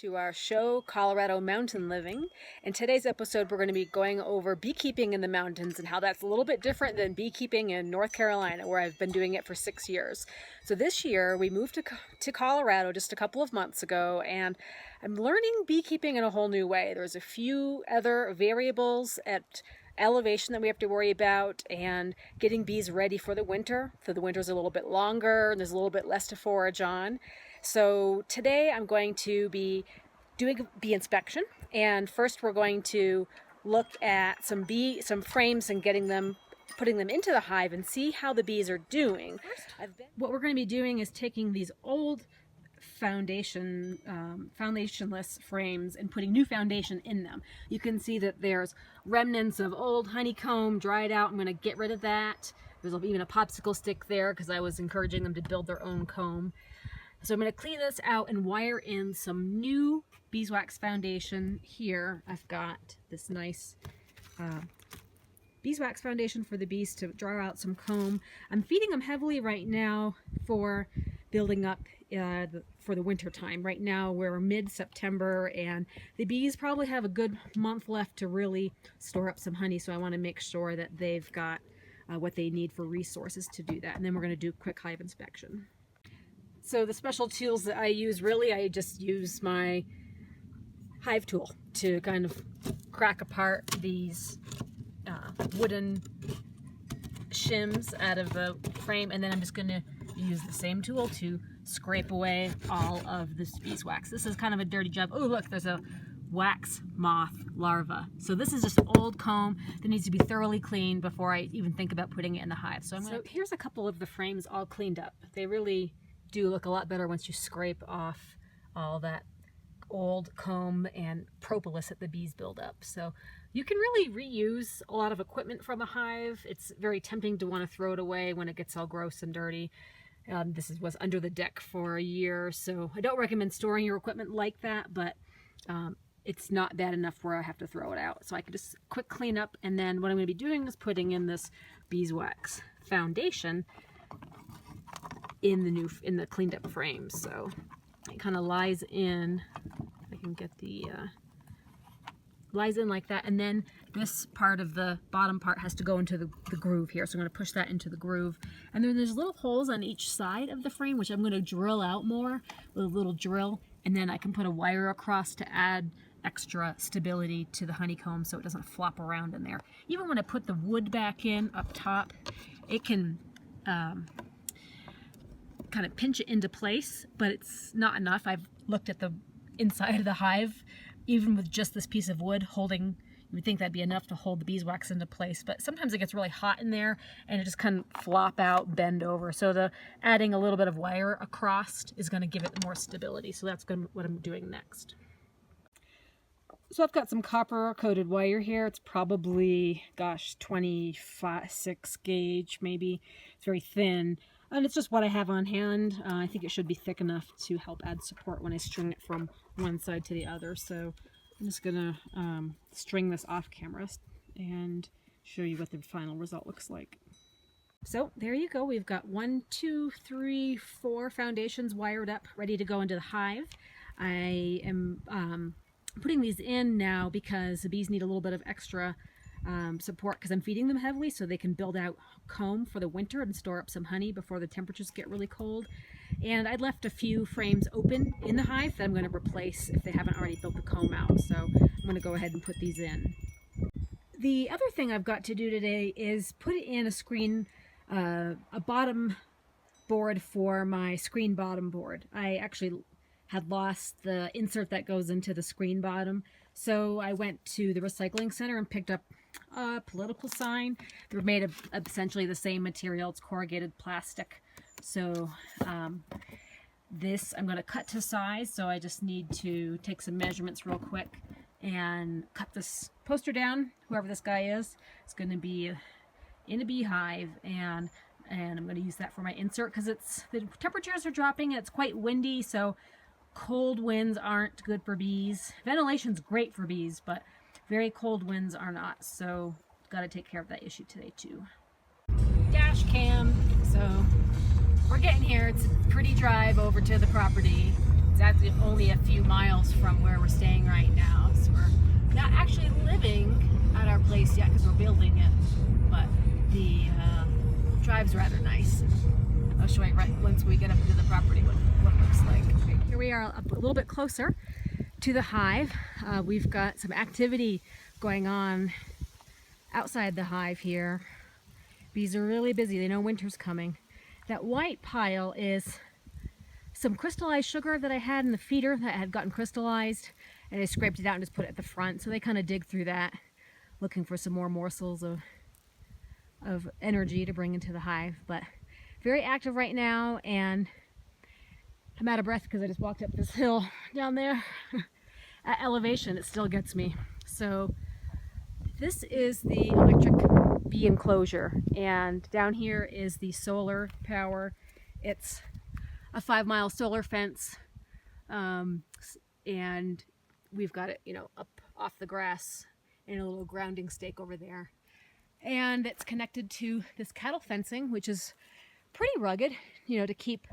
to our show, Colorado Mountain Living. In today's episode, we're going to be going over beekeeping in the mountains and how that's a little bit different than beekeeping in North Carolina, where I've been doing it for 6 years. So this year, we moved to Colorado just a couple of months ago, and I'm learning beekeeping in a whole new way. There's a few other variables at elevation that we have to worry about, and getting bees ready for the winter. So the winter's a little bit longer, and there's a little bit less to forage on. So today I'm going to be doing a bee inspection, and first we're going to look at some frames and putting them into the hive and see how the bees are doing. What we're going to be doing is taking these old foundationless frames and putting new foundation in them. You can see that there's remnants of old honeycomb dried out. I'm going to get rid of that. There's even a popsicle stick there because I was encouraging them to build their own comb. So I'm going to clean this out and wire in some new beeswax foundation here. I've got this nice beeswax foundation for the bees to draw out some comb. I'm feeding them heavily right now for building up for the winter time. Right now we're mid-September, and the bees probably have a good month left to really store up some honey, so I want to make sure that they've got what they need for resources to do that. And then we're going to do a quick hive inspection. So the special tools that I use, really, I just use my hive tool to kind of crack apart these wooden shims out of the frame, and then I'm just going to use the same tool to scrape away all of this beeswax. This is kind of a dirty job. Oh, look, there's a wax moth larva. So this is just old comb that needs to be thoroughly cleaned before I even think about putting it in the hive. So here's a couple of the frames all cleaned up. They really do look a lot better once you scrape off all that old comb and propolis that the bees build up. So you can really reuse a lot of equipment from a hive. It's very tempting to want to throw it away when it gets all gross and dirty. This was under the deck for a year, so I don't recommend storing your equipment like that, but it's not bad enough where I have to throw it out. So I can just quick clean up, and then what I'm going to be doing is putting in this beeswax foundation in the cleaned up frame. So it kind of lies in, if I can get the lies in like that, and then this part of the bottom part has to go into the groove here. So I'm going to push that into the groove, and then there's little holes on each side of the frame, which I'm going to drill out more with a little drill, and then I can put a wire across to add extra stability to the honeycomb so it doesn't flop around in there. Even when I put the wood back in up top, it can kind of pinch it into place, but it's not enough. I've looked at the inside of the hive, even with just this piece of wood holding, you would think that'd be enough to hold the beeswax into place, but sometimes it gets really hot in there and it just kind of flop out, bend over. So adding a little bit of wire across is going to give it more stability. So that's what I'm doing next. So I've got some copper coated wire here. It's probably, gosh, 26 gauge maybe. It's very thin. And it's just what I have on hand. I think it should be thick enough to help add support when I string it from one side to the other. So I'm just gonna string this off camera and show you what the final result looks like. So there you go. We've got 1, 2, 3, 4 foundations wired up, ready to go into the hive. I am putting these in now because the bees need a little bit of extra support because I'm feeding them heavily so they can build out comb for the winter and store up some honey before the temperatures get really cold. And I left a few frames open in the hive that I'm going to replace if they haven't already built the comb out. So I'm going to go ahead and put these in. The other thing I've got to do today is put in a screen, a bottom board for my screen bottom board. I actually had lost the insert that goes into the screen bottom. So I went to the recycling center and picked up a political sign. They're made of essentially the same material. It's corrugated plastic. So this I'm going to cut to size. So I just need to take some measurements real quick and cut this poster down. Whoever this guy is, it's going to be in a beehive, and I'm going to use that for my insert because the temperatures are dropping and it's quite windy. So cold winds aren't good for bees. Ventilation's great for bees, but very cold winds are not. So got to take care of that issue today too. Dash cam. So we're getting here. It's a pretty drive over to the property. It's exactly only a few miles from where we're staying right now. So we're not actually living at our place yet because we're building it, but the drive's rather nice. I'll show you right once we get up into the property what it looks like. Okay, here we are a little bit closer to the hive. We've got some activity going on outside the hive here. Bees are really busy. They know winter's coming. That white pile is some crystallized sugar that I had in the feeder that had gotten crystallized, and I scraped it out and just put it at the front. So they kind of dig through that, looking for some more morsels of energy to bring into the hive. But very active right now, and I'm out of breath because I just walked up this hill down there. At elevation, it still gets me. So this is the electric bee enclosure, and down here is the solar power. It's a 5-mile solar fence, and we've got it, you know, up off the grass and a little grounding stake over there. And it's connected to this cattle fencing, which is pretty rugged, you know, to keep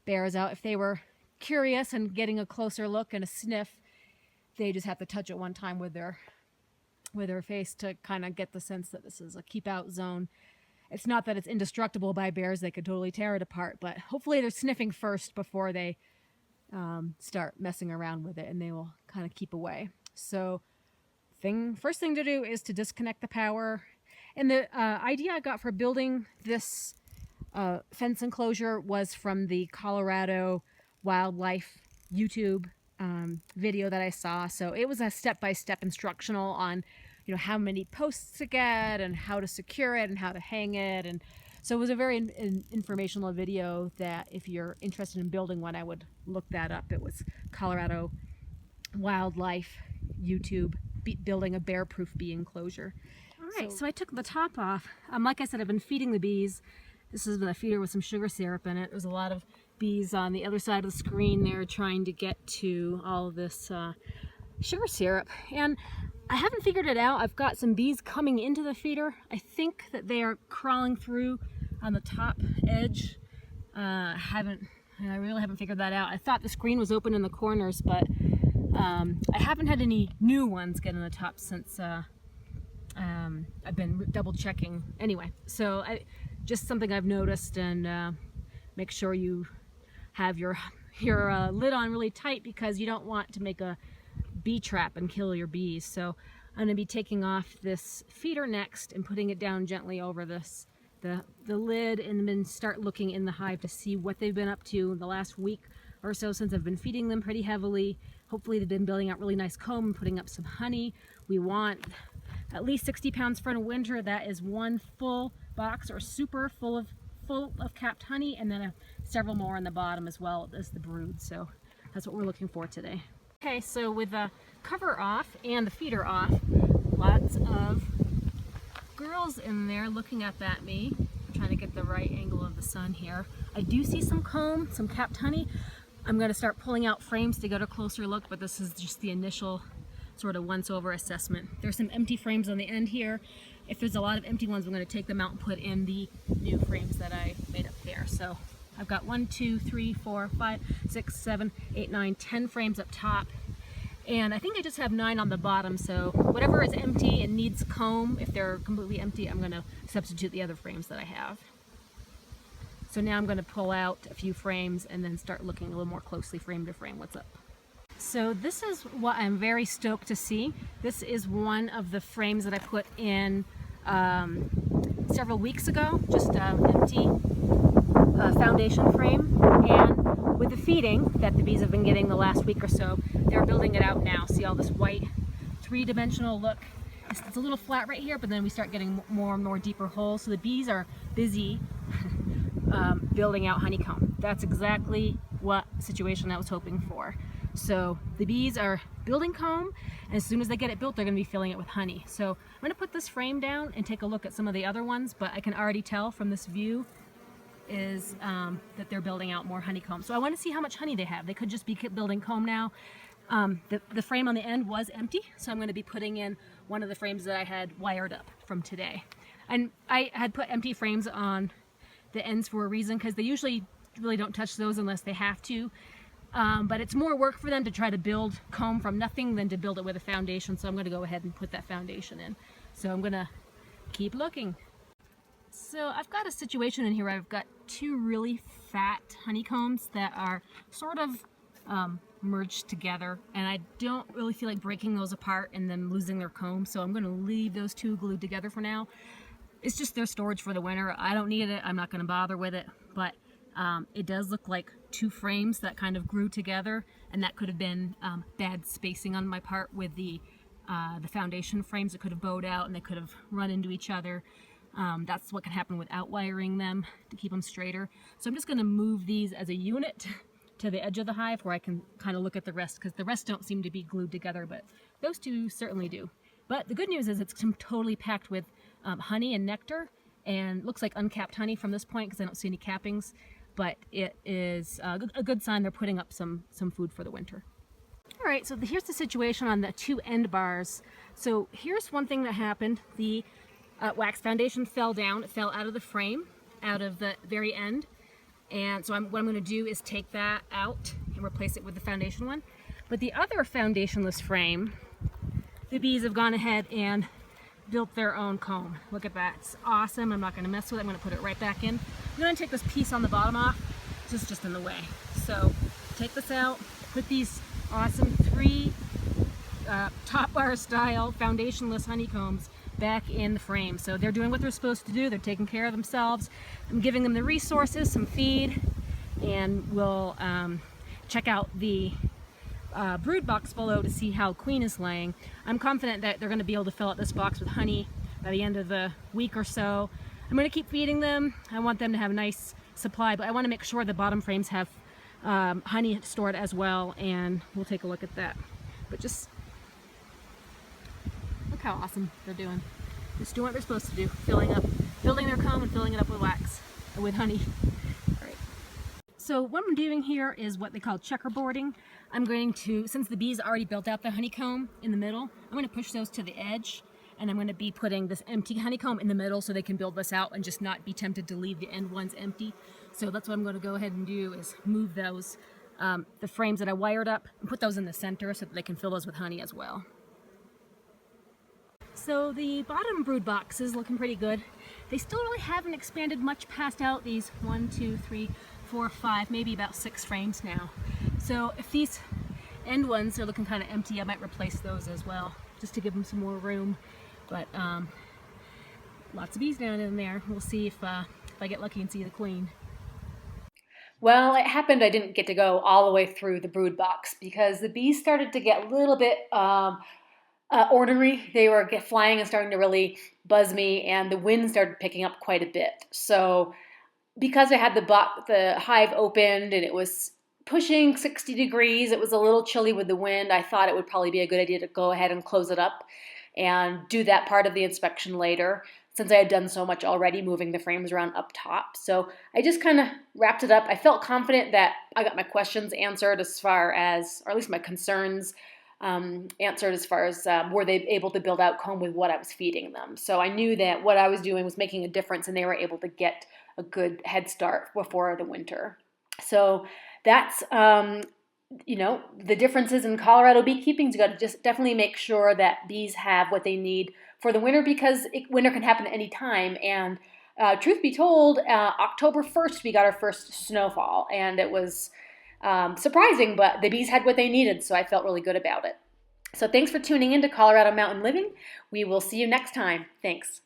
bears out. If they were curious and getting a closer look and a sniff, they just have to touch it one time with their face to kind of get the sense that this is a keep out zone. It's not that it's indestructible by bears. They could totally tear it apart, but hopefully they're sniffing first before they start messing around with it, and they will kind of keep away. So first thing to do is to disconnect the power. And the idea I got for building this fence enclosure was from the Colorado wildlife YouTube video that I saw. So it was a step-by-step instructional on, you know, how many posts to get and how to secure it and how to hang it. And so it was a very informational video that if you're interested in building one, I would look that up. It was Colorado wildlife YouTube building a bear-proof bee enclosure. All right, so I took the top off. Like I said, I've been feeding the bees. This is a feeder with some sugar syrup in it. There's a lot of bees on the other side of the screen there trying to get to all of this sugar syrup. And I haven't figured it out. I've got some bees coming into the feeder. I think that they are crawling through on the top edge. I really haven't figured that out. I thought the screen was open in the corners, but I haven't had any new ones get in the top since I've been double checking. Anyway, so just something I've noticed, and make sure you have your lid on really tight because you don't want to make a bee trap and kill your bees. So I'm going to be taking off this feeder next and putting it down gently over the lid, and then start looking in the hive to see what they've been up to the last week or so since I've been feeding them pretty heavily. Hopefully they've been building out really nice comb and putting up some honey. We want at least 60 pounds for winter. That is one full box or super full of capped honey, and then several more on the bottom as well as the brood. So that's what we're looking for today. Okay, so with the cover off and the feeder off, lots of girls in there looking up at me. I'm trying to get the right angle of the sun here. I do see some comb, some capped honey. I'm going to start pulling out frames to get a closer look, but this is just the initial sort of once-over assessment. There's some empty frames on the end here. If there's a lot of empty ones, I'm going to take them out and put in the new frames that I made up there. So I've got 1, 2, 3, 4, 5, 6, 7, 8, 9, 10 frames up top. And I think I just have 9 on the bottom. So whatever is empty and needs comb, if they're completely empty, I'm going to substitute the other frames that I have. So now I'm going to pull out a few frames and then start looking a little more closely frame to frame what's up. So this is what I'm very stoked to see. This is one of the frames that I put in several weeks ago, just an empty foundation frame. And with the feeding that the bees have been getting the last week or so, they're building it out now. See all this white three-dimensional look? It's a little flat right here, but then we start getting more and more deeper holes. So the bees are busy building out honeycomb. That's exactly what situation I was hoping for. So the bees are building comb, and as soon as they get it built, they're going to be filling it with honey. So I'm going to put this frame down and take a look at some of the other ones, but I can already tell from this view is that they're building out more honeycomb. So I want to see how much honey they have. They could just be building comb now. The frame on the end was empty, so I'm going to be putting in one of the frames that I had wired up from today. And I had put empty frames on the ends for a reason, because they usually really don't touch those unless they have to. But it's more work for them to try to build comb from nothing than to build it with a foundation. So I'm going to go ahead and put that foundation in. So I'm going to keep looking. So I've got a situation in here where I've got two really fat honeycombs that are sort of merged together, and I don't really feel like breaking those apart and then losing their comb, so I'm going to leave those two glued together for now. It's just their storage for the winter. I don't need it. I'm not going to bother with it, but it does look like two frames that kind of grew together, and that could have been bad spacing on my part with the foundation frames. It could have bowed out and they could have run into each other. That's what can happen without wiring them to keep them straighter. So I'm just going to move these as a unit to the edge of the hive where I can kind of look at the rest, because the rest don't seem to be glued together, but those two certainly do. But the good news is it's totally packed with honey and nectar, and looks like uncapped honey from this point because I don't see any cappings, but it is a good sign they're putting up some food for the winter. All right, so here's the situation on the two end bars. So here's one thing that happened. The wax foundation fell down. It fell out of the frame, out of the very end. And so what I'm going to do is take that out and replace it with the foundation one. But the other foundationless frame, the bees have gone ahead and built their own comb. Look at that. It's awesome. I'm not going to mess with it. I'm going to put it right back in. I'm going to take this piece on the bottom off. It's just in the way. So take this out, put these awesome 3 top bar style foundationless honeycombs back in the frame. So they're doing what they're supposed to do. They're taking care of themselves. I'm giving them the resources, some feed, and we'll check out the brood box below to see how queen is laying. I'm confident that they're going to be able to fill out this box with honey by the end of the week or so. I'm going to keep feeding them. I want them to have a nice supply, but I want to make sure the bottom frames have honey stored as well, and we'll take a look at that. But just look how awesome they're doing. Just doing what they're supposed to do, building their comb and filling it up with wax, with honey. All right. So what I'm doing here is what they call checkerboarding. I'm going to, since the bees already built out the honeycomb in the middle, I'm going to push those to the edge, and I'm going to be putting this empty honeycomb in the middle so they can build this out and just not be tempted to leave the end ones empty. So that's what I'm going to go ahead and do, is move those, the frames that I wired up, and put those in the center so that they can fill those with honey as well. So the bottom brood box is looking pretty good. They still really haven't expanded much past out these 1, 2, 3, 4, 5, maybe about 6 frames now. So if these end ones are looking kind of empty, I might replace those as well, just to give them some more room. But lots of bees down in there. We'll see if I get lucky and see the queen. Well, it happened I didn't get to go all the way through the brood box because the bees started to get a little bit ornery. They were flying and starting to really buzz me, and the wind started picking up quite a bit. So because I had the hive opened and it was pushing 60 degrees, it was a little chilly with the wind, I thought it would probably be a good idea to go ahead and close it up and do that part of the inspection later, since I had done so much already moving the frames around up top. So I just kind of wrapped it up. I felt confident that I got my questions answered as far as, or at least my concerns answered as far as were they able to build out comb with what I was feeding them. So I knew that what I was doing was making a difference and they were able to get a good head start before the winter. So that's, the differences in Colorado beekeeping. You got to just definitely make sure that bees have what they need for the winter, because winter can happen at any time. And truth be told, October 1st, we got our first snowfall, and it was surprising, but the bees had what they needed, so I felt really good about it. So thanks for tuning in to Colorado Mountain Living. We will see you next time. Thanks.